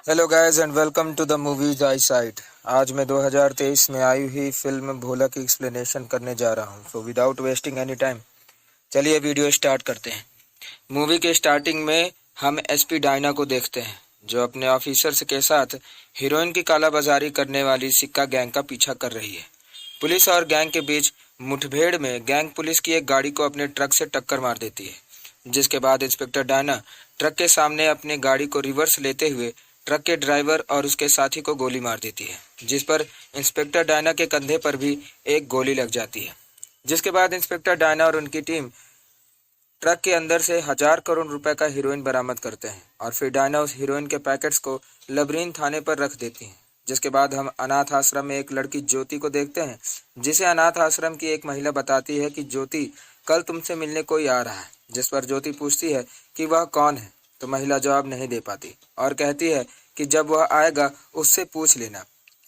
Hello guys and welcome to the movies I site. आज मैं 2023 में आई हुई फिल्म भोला की एक्सप्लेनेशन करने जा रहा हूँ। So without wasting any time चलिए वीडियो स्टार्ट करते हैं। मूवी के स्टार्टिंग में हम एसपी डायना को देखते हैं जो अपने ऑफिसर्स के साथ हीरोइन की कालाबाजारी करने वाली सिक्का गैंग का पीछा कर रही है। पुलिस और गैंग के बीच मुठभेड़ में गैंग पुलिस की एक गाड़ी को अपने ट्रक से टक्कर मार देती है, जिसके बाद इंस्पेक्टर डायना ट्रक के सामने अपनी गाड़ी को रिवर्स लेते हुए ट्रक के ड्राइवर और उसके साथी को गोली मार देती है, जिस पर इंस्पेक्टर डायना के कंधे पर भी एक गोली लग जाती है। जिसके बाद इंस्पेक्टर डायना और उनकी टीम ट्रक के अंदर से 1,000 करोड़ रुपए का हीरोइन बरामद करते हैं और फिर डायना उस हीरोइन के पैकेट्स को लबरीन थाने पर रख देती हैं। जिसके बाद हम अनाथ आश्रम में एक लड़की ज्योति को देखते हैं, जिसे अनाथ आश्रम की एक महिला बताती है कि ज्योति कल तुमसे मिलने कोई आ रहा है। जिस पर ज्योति पूछती है कि वह कौन है, तो महिला जवाब नहीं दे पाती और कहती है कि जब वह आएगा उससे पूछ लेना।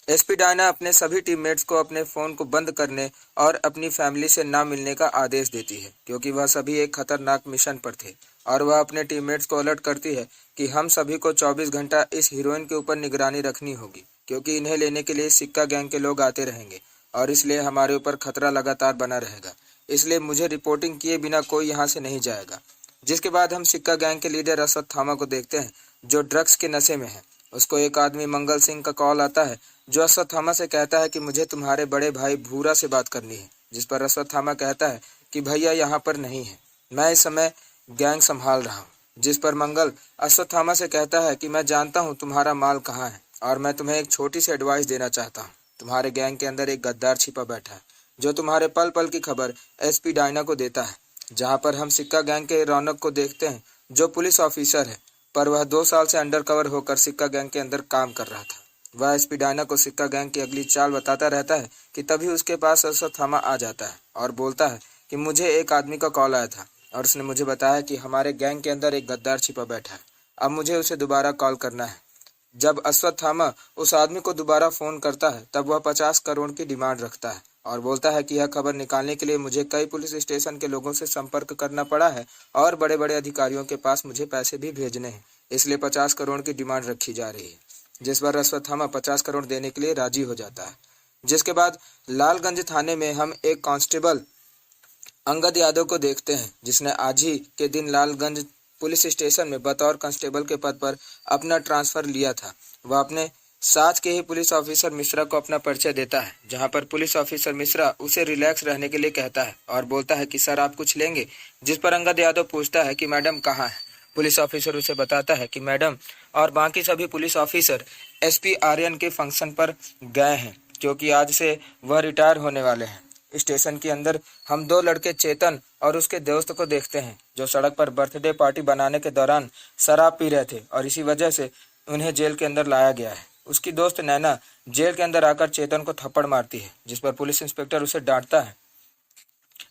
एसपी डायना अपने सभी टीममेट्स को अपने फोन को बंद करने और अपनी फैमिली से ना मिलने का आदेश देती है, क्योंकि वह सभी एक खतरनाक मिशन पर थे। और वह अपने टीममेट्स को अलर्ट करती है कि हम सभी को 24 घंटा इस हीरोइन के ऊपर निगरानी रखनी होगी, क्योंकि इन्हें लेने के लिए सिक्का गैंग के लोग आते रहेंगे और इसलिए हमारे ऊपर खतरा लगातार बना रहेगा। इसलिए मुझे रिपोर्टिंग किए बिना कोई यहाँ से नहीं जाएगा। जिसके बाद हम सिक्का गैंग के लीडर अश्वत्थामा को देखते हैं जो ड्रग्स के नशे में है। उसको एक आदमी मंगल सिंह का कॉल आता है जो अश्वत्थामा से कहता है कि मुझे तुम्हारे बड़े भाई भूरा से बात करनी है। जिस पर अश्वत्थामा कहता है कि भैया यहाँ पर नहीं है, मैं इस समय गैंग संभाल रहा हूँ। जिस पर मंगल अश्वत्थामा से कहता है कि मैं जानता हूँ तुम्हारा माल कहाँ है और मैं तुम्हें एक छोटी सी एडवाइस देना चाहता हूँ। तुम्हारे गैंग के अंदर एक गद्दार छिपा बैठा है जो तुम्हारे पल पल की खबर एसपी डायना को देता है। जहाँ पर हम सिक्का गैंग के रौनक को देखते हैं जो पुलिस ऑफिसर है, पर वह 2 साल से अंडर कवर होकर सिक्का गैंग के अंदर काम कर रहा था। वह एसपी डायना को सिक्का गैंग की अगली चाल बताता रहता है कि तभी उसके पास अश्वत्थामा आ जाता है और बोलता है कि मुझे एक आदमी का कॉल आया था और उसने मुझे बताया कि हमारे गैंग के अंदर एक गद्दार छिपा बैठा है, अब मुझे उसे दोबारा कॉल करना है। जब अश्वत्थामा उस आदमी को दोबारा फोन करता है तब वह 50 करोड़ की डिमांड रखता है और बोलता है कि यह खबर निकालने के लिए मुझे कई पुलिस स्टेशन के लोगों से संपर्क करना पड़ा है और बड़े बड़े अधिकारियों के पास मुझे पैसे भी भेजने हैं, इसलिए 50 करोड़ की डिमांड रखी जा रही है। जिस पर अश्वत्थामा 50 करोड़ देने के लिए राजी हो जाता है। जिसके बाद लालगंज थाने में हम एक कांस्टेबल अंगद यादव को देखते हैं जिसने आज ही के दिन लालगंज पुलिस स्टेशन में बतौर कांस्टेबल के पद पर अपना ट्रांसफर लिया था। वह अपने साथ के ही पुलिस ऑफिसर मिश्रा को अपना परिचय देता है, जहां पर पुलिस ऑफिसर मिश्रा उसे रिलैक्स रहने के लिए कहता है और बोलता है कि सर आप कुछ लेंगे। जिस पर अंगद यादव पूछता है कि मैडम कहाँ है। पुलिस ऑफिसर उसे बताता है कि मैडम और बाकी सभी पुलिस ऑफिसर एसपी आर्यन के फंक्शन पर गए हैं, क्योंकि आज से वह रिटायर होने वाले हैं। स्टेशन के अंदर हम 2 लड़के चेतन और उसके दोस्त को देखते हैं जो सड़क पर बर्थडे पार्टी बनाने के दौरान शराब पी रहे थे और इसी वजह से उन्हें जेल के अंदर लाया गया है। उसकी दोस्त नैना जेल के अंदर आकर चेतन को थप्पड़ मारती है, जिस पर पुलिस इंस्पेक्टर उसे डांटता है।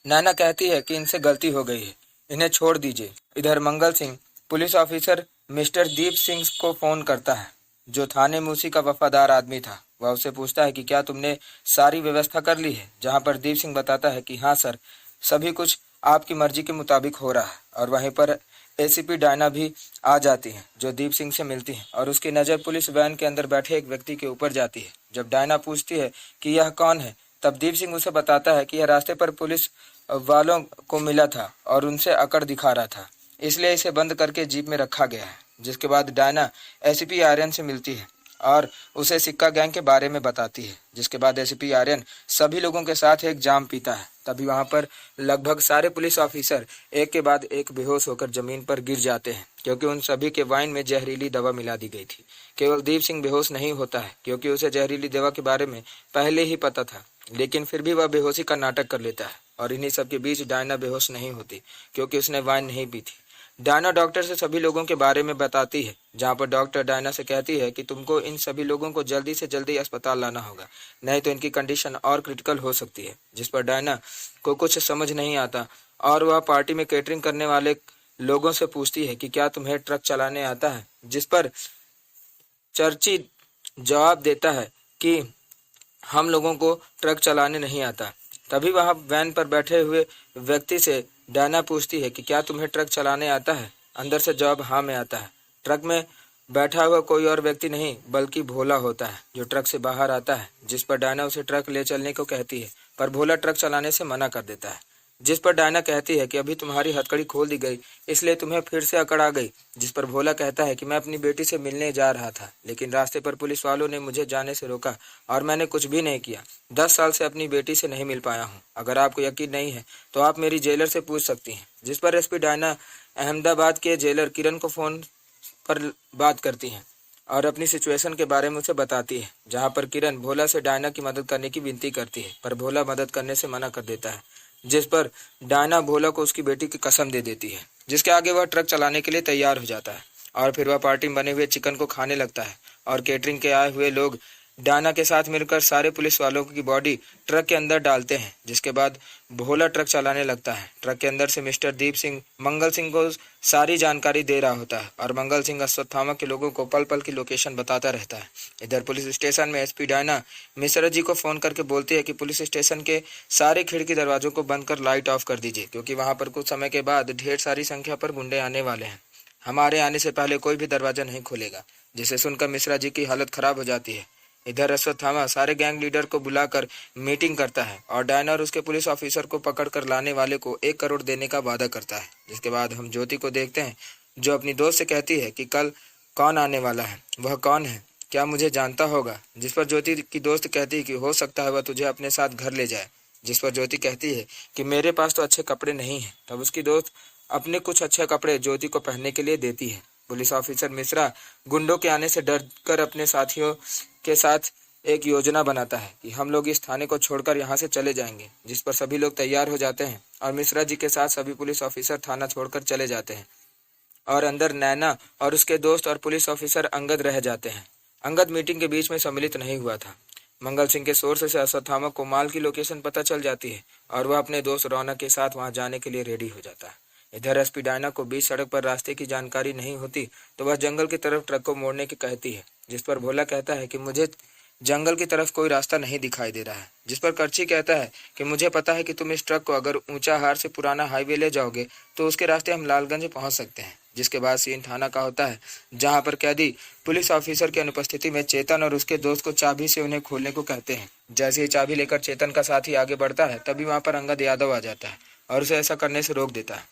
नैना कहती है कि इनसे गलती हो गई है, इन्हें छोड़ दीजिए। इधर Mangal Singh police officer mister Deep Singh को फोन करता है जो थाने मूसी का वफादार आदमी था। वह उससे पूछता है कि क्या तुमने सारी व्यवस्था कर ली है, जहां पर दीप सिंह बताता है कि हाँ सर, सभी कुछ आपकी मर्जी के मुताबिक हो रहा है। और वहीं पर एसीपी डायना भी आ जाती है जो दीप सिंह से मिलती है और उसकी नज़र पुलिस वैन के अंदर बैठे एक व्यक्ति के ऊपर जाती है। जब डायना पूछती है कि यह कौन है, तब दीप सिंह उसे बताता है कि यह रास्ते पर पुलिस वालों को मिला था और उनसे अकड़ दिखा रहा था, इसलिए इसे बंद करके जीप में रखा गया है। जिसके बाद डायना एसीपी आर्यन से मिलती है और उसे सिक्का गैंग के बारे में बताती है। जिसके बाद एसीपी आर्यन सभी लोगों के साथ एक जाम पीता है। तभी वहां पर लगभग सारे पुलिस ऑफिसर एक के बाद एक बेहोश होकर जमीन पर गिर जाते हैं, क्योंकि उन सभी के वाइन में जहरीली दवा मिला दी गई थी। केवल दीप सिंह बेहोश नहीं होता है, क्योंकि उसे जहरीली दवा के बारे में पहले ही पता था, लेकिन फिर भी वह बेहोशी का नाटक कर लेता है। और इन्हीं सब के बीच डायना बेहोश नहीं होती, क्योंकि उसने वाइन नहीं पी थी। डायना डॉक्टर से सभी लोगों के बारे में बताती है, जहां पर डॉक्टर डायना से कहती है कि तुमको इन सभी लोगों को जल्दी से जल्दी अस्पताल लाना होगा, नहीं तो इनकी कंडीशन और क्रिटिकल हो सकती है। जिस पर डायना को कुछ समझ नहीं आता और वह पार्टी में केटरिंग करने वाले लोगों से पूछती है कि क्या तुम्हें ट्रक चलाने आता है। जिस पर चर्ची जवाब देता है कि हम लोगों को ट्रक चलाने नहीं आता। तभी वहां वैन पर बैठे हुए व्यक्ति से डायना पूछती है कि क्या तुम्हें ट्रक चलाने आता है। अंदर से जवाब हाँ में आता है। ट्रक में बैठा हुआ कोई और व्यक्ति नहीं बल्कि भोला होता है, जो ट्रक से बाहर आता है, जिस पर डायना उसे ट्रक ले चलने को कहती है, पर भोला ट्रक चलाने से मना कर देता है। जिस पर डायना कहती है कि अभी तुम्हारी हथकड़ी खोल दी गई, इसलिए तुम्हें फिर से अकड़ आ गई। जिस पर भोला कहता है कि मैं अपनी बेटी से मिलने जा रहा था, लेकिन रास्ते पर पुलिस वालों ने मुझे जाने से रोका और मैंने कुछ भी नहीं किया। 10 साल से अपनी बेटी से नहीं मिल पाया हूँ। अगर आपको यकीन नहीं है तो आप मेरी जेलर से पूछ सकती हैं। जिस पर एसपी डायना अहमदाबाद के जेलर किरण को फोन पर बात करती हैं और अपनी सिचुएशन के बारे में उसे बताती है, जहां पर किरण भोला से डायना की मदद करने की विनती करती है, पर भोला मदद करने से मना कर देता है। जिस पर डायना भोला को उसकी बेटी की कसम दे देती है, जिसके आगे वह ट्रक चलाने के लिए तैयार हो जाता है और फिर वह पार्टी में बने हुए चिकन को खाने लगता है और केटरिंग के आए हुए लोग डायना के साथ मिलकर सारे पुलिस वालों की बॉडी ट्रक के अंदर डालते हैं। जिसके बाद भोला ट्रक चलाने लगता है। ट्रक के अंदर से मिस्टर दीप सिंह मंगल सिंह को सारी जानकारी दे रहा होता है और मंगल सिंह अश्वत्थामा के लोगों को पल पल की लोकेशन बताता रहता है। इधर पुलिस स्टेशन में एसपी डायना मिश्रा जी को फोन करके बोलती है कि पुलिस स्टेशन के सारे खिड़की दरवाजों को बंद कर लाइट ऑफ कर दीजिए, क्योंकि वहां पर कुछ समय के बाद ढेर सारी संख्या पर गुंडे आने वाले हैं। हमारे आने से पहले कोई भी दरवाजा नहीं खोलेगा। जिसे सुनकर मिश्रा जी की हालत खराब हो जाती है। इधर अश्वत्थामा सारे गैंग लीडर को बुलाकर मीटिंग करता है और डायना और उसके पुलिस ऑफिसर को पकड़ कर लाने वाले को 1 करोड़ देने का वादा करता है। जिसके बाद हम ज्योति को देखते हैं, जो अपनी दोस्त से कहती है कि कल कौन आने वाला है, वह कौन है, क्या मुझे जानता होगा। जिस पर ज्योति की दोस्त कहती है कि हो सकता है वह तुझे अपने साथ घर ले जाए। जिस पर ज्योति कहती है कि मेरे पास तो अच्छे कपड़े नहीं हैं। तब उसकी दोस्त अपने कुछ अच्छे कपड़े ज्योति को पहनने के लिए देती है। पुलिस ऑफिसर मिश्रा गुंडों के आने से डर कर अपने साथियों के साथ एक योजना बनाता है कि हम लोग इस थाने को छोड़कर यहाँ से चले जाएंगे। जिस पर सभी लोग तैयार हो जाते हैं और मिश्रा जी के साथ सभी पुलिस ऑफिसर थाना छोड़कर चले जाते हैं और अंदर नैना और उसके दोस्त और पुलिस ऑफिसर अंगद रह जाते हैं। अंगद मीटिंग के बीच में सम्मिलित नहीं हुआ था। मंगल सिंह के सोर्स से अश्वत्थामा को माल की लोकेशन पता चल जाती है और वह अपने दोस्त रौनक के साथ वहां जाने के लिए रेडी हो जाता है। इधर एसपी डायना को बीच सड़क पर रास्ते की जानकारी नहीं होती, तो वह जंगल की तरफ ट्रक को मोड़ने की कहती है। जिस पर भोला कहता है कि मुझे जंगल की तरफ कोई रास्ता नहीं दिखाई दे रहा है। जिस पर करची कहता है कि मुझे पता है कि तुम इस ट्रक को अगर ऊंचा हार से पुराना हाईवे ले जाओगे तो उसके रास्ते हम लालगंज पहुंच सकते हैं। जिसके बाद सीन थाना का होता है, जहां पर कैदी पुलिस ऑफिसर की अनुपस्थिति में चेतन और उसके दोस्त को चाबी से उन्हें खोलने को कहते हैं। जैसे ही चाबी लेकर चेतन का साथी आगे बढ़ता है, तभी वहां पर अंगद यादव आ जाता है और उसे ऐसा करने से रोक देता है।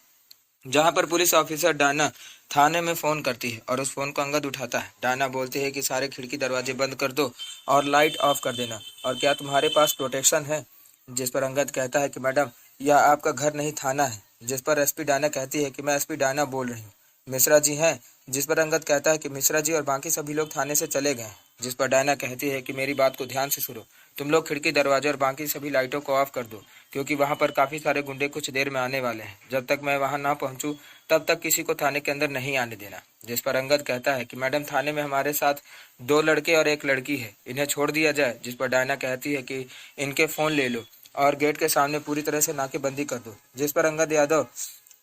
जहां पर पुलिस ऑफिसर डायना थाने में फोन करती है और उस फोन को अंगद उठाता है। डायना बोलती है कि सारे खिड़की दरवाजे बंद कर दो और लाइट ऑफ कर देना, और क्या तुम्हारे पास प्रोटेक्शन है। जिस पर अंगद कहता है कि मैडम, यह आपका घर नहीं थाना है। जिस पर एसपी डायना कहती है कि मैं एसपी डायना बोल रही हूँ, मिश्रा जी हैं। जिस पर अंगद कहता है कि मिश्रा जी और बाकी सभी लोग थाने से चले गए। जिस पर डायना कहती है कि मेरी बात को ध्यान से सुनो, तुम लोग खिड़की दरवाजे और बाकी सभी लाइटों को ऑफ कर दो, क्योंकि वहां पर काफी सारे गुंडे कुछ देर में आने वाले हैं। जब तक मैं वहां ना पहुंचूं तब तक किसी को थाने के अंदर नहीं आने देना। जिस पर अंगद कहता है कि मैडम, थाने में हमारे साथ 2 लड़के और 1 लड़की है, इन्हें छोड़ दिया जाए। जिस पर डायना कहती है कि इनके फोन ले लो और गेट के सामने पूरी तरह से नाकेबंदी कर दो। जिस पर अंगद यादव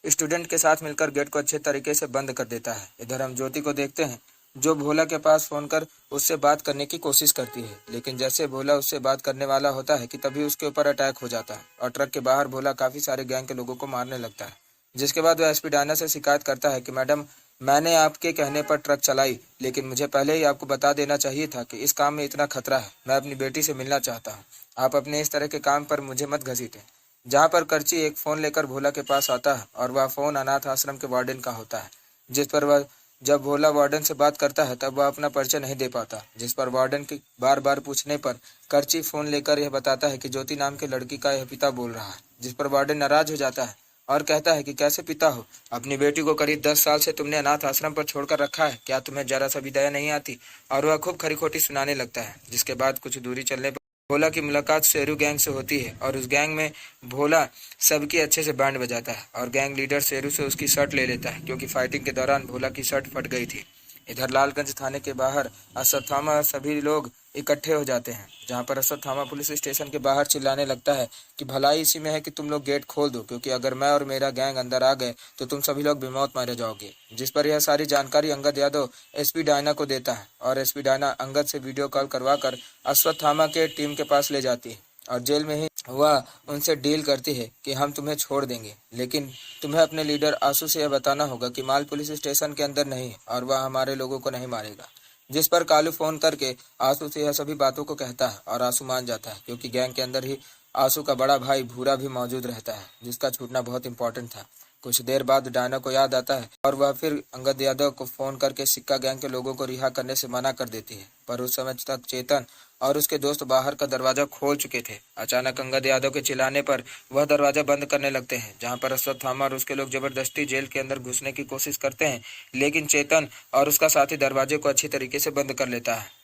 स्टूडेंट के साथ मिलकर गेट को अच्छे तरीके से बंद कर देता है। इधर हम ज्योति को देखते हैं, जो भोला के पास फोन कर उससे बात करने की कोशिश करती है, लेकिन जैसे भोला उससे बात करने वाला होता है कि तभी उसके ऊपर अटैक हो जाता है और ट्रक के बाहर भोला काफी सारे गैंग के लोगों को मारने लगता है। जिसके बाद वह एसपी डायना से शिकायत करता है कि मैडम, मैंने आपके कहने पर ट्रक चलाई, लेकिन मुझे पहले ही आपको बता देना चाहिए था कि इस काम में इतना खतरा है। मैं अपनी बेटी से मिलना चाहता हूँ, आप अपने इस तरह के काम पर मुझे मत घसीटें। जहाँ पर करची एक फोन लेकर भोला के पास आता है और वह फोन अनाथ आश्रम के वार्डन का होता है। जिस पर वह जब भोला वार्डन से बात करता है तब वह अपना परिचय नहीं दे पाता। जिस पर वार्डन के बार बार पूछने पर करची फोन लेकर यह बताता है कि ज्योति नाम के लड़की का यह पिता बोल रहा है। जिस पर वार्डन नाराज हो जाता है और कहता है कि कैसे पिता हो, अपनी बेटी को करीब 10 साल से तुमने अनाथ आश्रम पर छोड़कर रखा है, क्या तुम्हें जरा सा भी दया नहीं आती। और वह खूब खरी खोटी सुनाने लगता है। जिसके बाद कुछ दूरी चलने पर भोला की मुलाकात शेरू गैंग से होती है और उस गैंग में भोला सबकी अच्छे से बैंड बजाता है और गैंग लीडर शेरू से उसकी शर्ट ले लेता है, क्योंकि फाइटिंग के दौरान भोला की शर्ट फट गई थी। इधर लालगंज थाने के बाहर अश्वत्थामा सभी लोग इकट्ठे हो जाते हैं, जहां पर अश्वत्थामा पुलिस स्टेशन के बाहर चिल्लाने लगता है कि भलाई इसी में है कि तुम लोग गेट खोल दो, क्योंकि अगर मैं और मेरा गैंग अंदर आ गए तो तुम सभी लोग बेमौत मारे जाओगे। जिस पर यह सारी जानकारी अंगद यादव एसपी डायना को देता है और एसपी डायना अंगद से वीडियो कॉल करवा कर अश्वत्थामा के टीम के पास ले जाती है और जेल में ही वह उनसे डील करती है कि हम तुम्हें छोड़ देंगे, लेकिन तुम्हें अपने लीडर आंसू से यह बताना होगा कि माल पुलिस स्टेशन के अंदर नहीं है और वह हमारे लोगों को नहीं मारेगा। जिस पर कालू फोन करके आंसू से यह सभी बातों को कहता है और आंसू मान जाता है, क्योंकि गैंग के अंदर ही आंसू का बड़ा भाई भूरा भी मौजूद रहता है, जिसका छूटना बहुत इंपॉर्टेंट था। कुछ देर बाद डायना को याद आता है और वह फिर अंगद यादव को फोन करके सिक्का गैंग के लोगों को रिहा करने से मना कर देती है, पर उस समय तक चेतन और उसके दोस्त बाहर का दरवाजा खोल चुके थे। अचानक अंगद यादव के चिल्लाने पर वह दरवाजा बंद करने लगते हैं, जहां पर अश्वत्थामा और उसके लोग जबरदस्ती जेल के अंदर घुसने की कोशिश करते हैं, लेकिन चेतन और उसका साथी दरवाजे को अच्छी तरीके से बंद कर लेता है।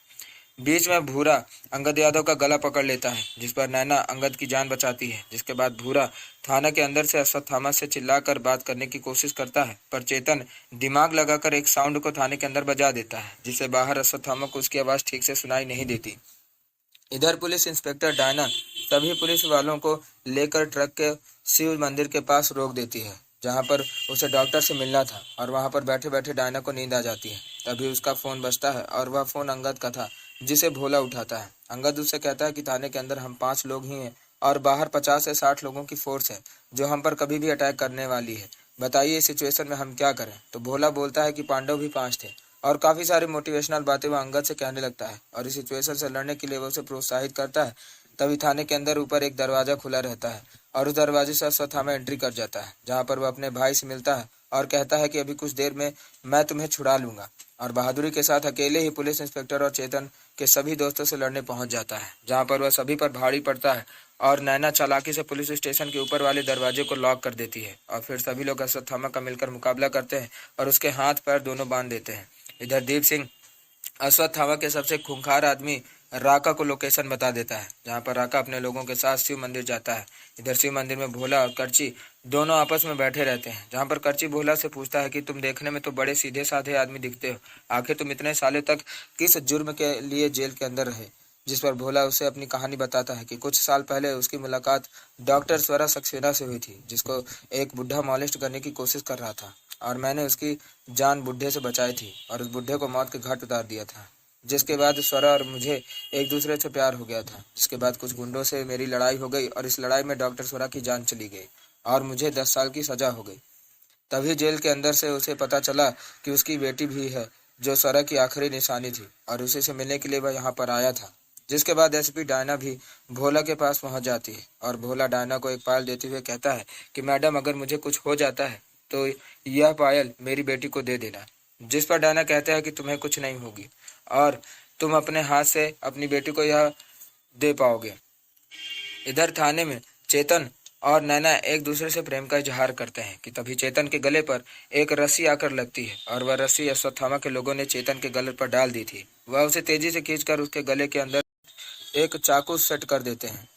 बीच में भूरा अंगद यादव का गला पकड़ लेता है, जिस पर नैना अंगद की जान बचाती है। जिसके बाद भूरा थाना के अंदर से अश्वत्थामा से चिल्लाकर बात करने की कोशिश करता है, पर चेतन दिमाग लगाकर एक साउंड को थाने के अंदर बजा देता है, जिससे बाहर अश्वत्थामा को उसकी आवाज ठीक से सुनाई नहीं देती। इधर पुलिस इंस्पेक्टर डायना सभी पुलिस वालों को लेकर ट्रक के शिव मंदिर के पास रोक देती है, जहां पर उसे डॉक्टर से मिलना था, और वहां पर बैठे बैठे डायना को नींद आ जाती है। तभी उसका फोन बजता है और वह फोन अंगद का था, जिसे भोला उठाता है। अंगद उससे कहता है कि थाने के अंदर हम 5 लोग ही हैं और बाहर 50 से 60 लोगों की फोर्स है, जो हम पर कभी भी अटैक करने वाली है। बताइए इस सिचुएशन में हम क्या करें। तो भोला बोलता है कि पांडव भी 5 थे, और काफी सारी मोटिवेशनल बातें वह अंगद से कहने लगता है और इस सिचुएशन से लड़ने के लिए वो उसे प्रोत्साहित करता है। तभी थाने के अंदर ऊपर एक दरवाजा खुला रहता है और उस दरवाजे से अश्वत्थामा एंट्री कर जाता है, जहां पर वह अपने भाई से मिलता है और कहता है कि अभी कुछ देर में मैं तुम्हें छुड़ा लूंगा, और बहादुरी के साथ अकेले ही पुलिस इंस्पेक्टर और चेतन के सभी दोस्तों से लड़ने पहुंच जाता है, जहां पर वह सभी पर भारी पड़ता है और नैना चालाकी से पुलिस स्टेशन के ऊपर वाले दरवाजे को लॉक कर देती है, और फिर सभी लोग अश्वत्थामा का मिलकर मुकाबला करते हैं और उसके हाथ पैर दोनों बांध देते हैं। इधर दीप सिंह अश्वत्थामा के सबसे खूंखार आदमी राका को लोकेशन बता देता है, जहां पर राका अपने लोगों के साथ शिव मंदिर जाता है। इधर शिव मंदिर में भोला और करची दोनों आपस में बैठे रहते हैं, जहां पर करची भोला से पूछता है कि तुम देखने में तो बड़े सीधे साधे आदमी दिखते हो, आखिर तुम इतने सालों तक किस जुर्म के लिए जेल के अंदर रहे। जिस पर भोला उसे अपनी कहानी बताता है कि कुछ साल पहले उसकी मुलाकात डॉक्टर स्वरा सक्सेना से हुई थी, जिसको एक बुढ़ा मॉलेस्ट करने की कोशिश कर रहा था, और मैंने उसकी जान बुढ़े से बचाई थी और उस बुढ़े को मौत के घाट उतार दिया था। जिसके बाद स्वरा और मुझे एक दूसरे से प्यार हो गया था। जिसके बाद कुछ गुंडों से मेरी लड़ाई हो गई और इस लड़ाई में डॉक्टर स्वरा की जान चली गई और मुझे 10 साल की सजा हो गई। तभी जेल के अंदर से उसे पता चला कि उसकी बेटी भी है, जो स्वरा की आखिरी निशानी थी, और उसी से मिलने के लिए वह यहाँ पर आया था। जिसके बाद एसपी डायना भी भोला के पास पहुंच जाती है और भोला डायना को एक पायल देते हुए कहता है कि मैडम, अगर मुझे कुछ हो जाता है तो यह पायल मेरी बेटी को दे देना। जिस पर डायना कहता है कि तुम्हें कुछ नहीं होगी और तुम अपने हाथ से अपनी बेटी को यह दे पाओगे। इधर थाने में चेतन और नैना एक दूसरे से प्रेम का इजहार करते हैं कि तभी चेतन के गले पर एक रस्सी आकर लगती है, और वह रस्सी अश्वत्थामा के लोगों ने चेतन के गले पर डाल दी थी। वह उसे तेजी से खींचकर उसके गले के अंदर एक चाकू सेट कर देते हैं।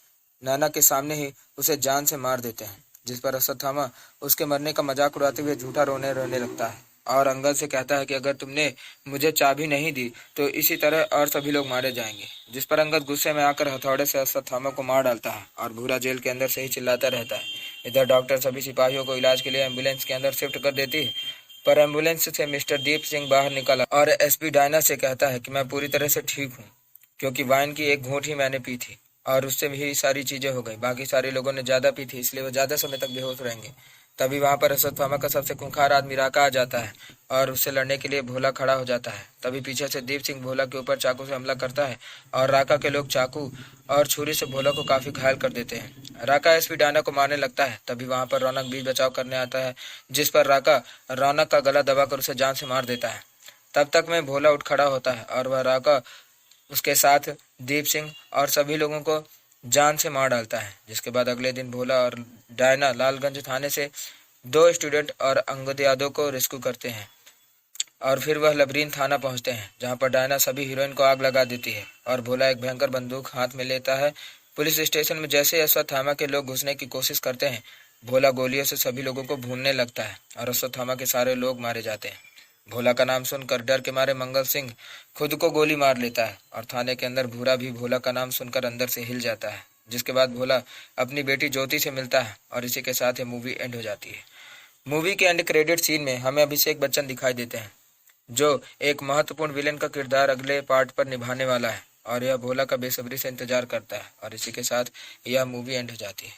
नैना के सामने ही उसे जान से मार देते हैं, जिस पर अश्वत्थामा उसके मरने का मजाक उड़ाते हुए झूठा रोने लगता है और अंगद से कहता है कि अगर तुमने मुझे चाबी नहीं दी तो इसी तरह और सभी लोग मारे जाएंगे। जिस पर अंगद गुस्से में आकर हथौड़े से अश्वत्थामा को मार डालता है और भूरा जेल के अंदर से ही चिल्लाता रहता है। इधर डॉक्टर सभी सिपाहियों को इलाज के लिए एम्बुलेंस के अंदर शिफ्ट कर देती है, पर एम्बुलेंस से मिस्टर दीप सिंह बाहर निकला और एसपी डायना से कहता है कि मैं पूरी तरह से ठीक हूँ, क्योंकि वाइन की एक घूंट ही मैंने पी थी और उससे भी सारी चीजें हो गई। बाकी सारे लोगों ने ज्यादा पी थी, इसलिए वो ज्यादा समय तक बेहोश रहेंगे। तभी वहां पर अश्वत्थामा का सबसे खूंखार आदमी राका आ जाता है और उससे लड़ने के लिए भोला खड़ा हो जाता है। तभी पीछे से दीप सिंह भोला के ऊपर चाकू से हमला करता है और राका के लोग चाकू और छुरी से भोला को काफी घायल कर देते हैं। राका एसपी डायना को मारने लगता है। तभी वहां पर रौनक बीच बचाव करने आता है, जिस पर राका रौनक का गला दबाकर उसे जान से मार देता है। तब तक में भोला उठ खड़ा होता है और वह राका उसके साथ दीप सिंह और सभी लोगों को जान से मार डालता है। जिसके बाद अगले दिन भोला और डायना लालगंज थाने से 2 स्टूडेंट और अंगद यादव को रेस्क्यू करते हैं और फिर वह लबरीन थाना पहुंचते हैं, जहां पर डायना सभी हीरोइन को आग लगा देती है और भोला एक भयंकर बंदूक हाथ में लेता है। पुलिस स्टेशन में जैसे अश्वत्थामा के लोग घुसने की कोशिश करते हैं, भोला गोलियों से सभी लोगों को भूनने लगता है और अश्वत्थामा के सारे लोग मारे जाते हैं। भोला का नाम सुनकर डर के मारे मंगल सिंह खुद को गोली मार लेता है और थाने के अंदर भूरा भी भोला का नाम सुनकर अंदर से हिल जाता है। जिसके बाद भोला अपनी बेटी ज्योति से मिलता है और इसी के साथ ये मूवी एंड हो जाती है। मूवी के एंड क्रेडिट सीन में हमें अभिषेक बच्चन दिखाई देते हैं, जो एक महत्वपूर्ण विलेन का किरदार अगले पार्ट पर निभाने वाला है और यह भोला का बेसब्री से इंतजार करता है और इसी के साथ यह मूवी एंड हो जाती है।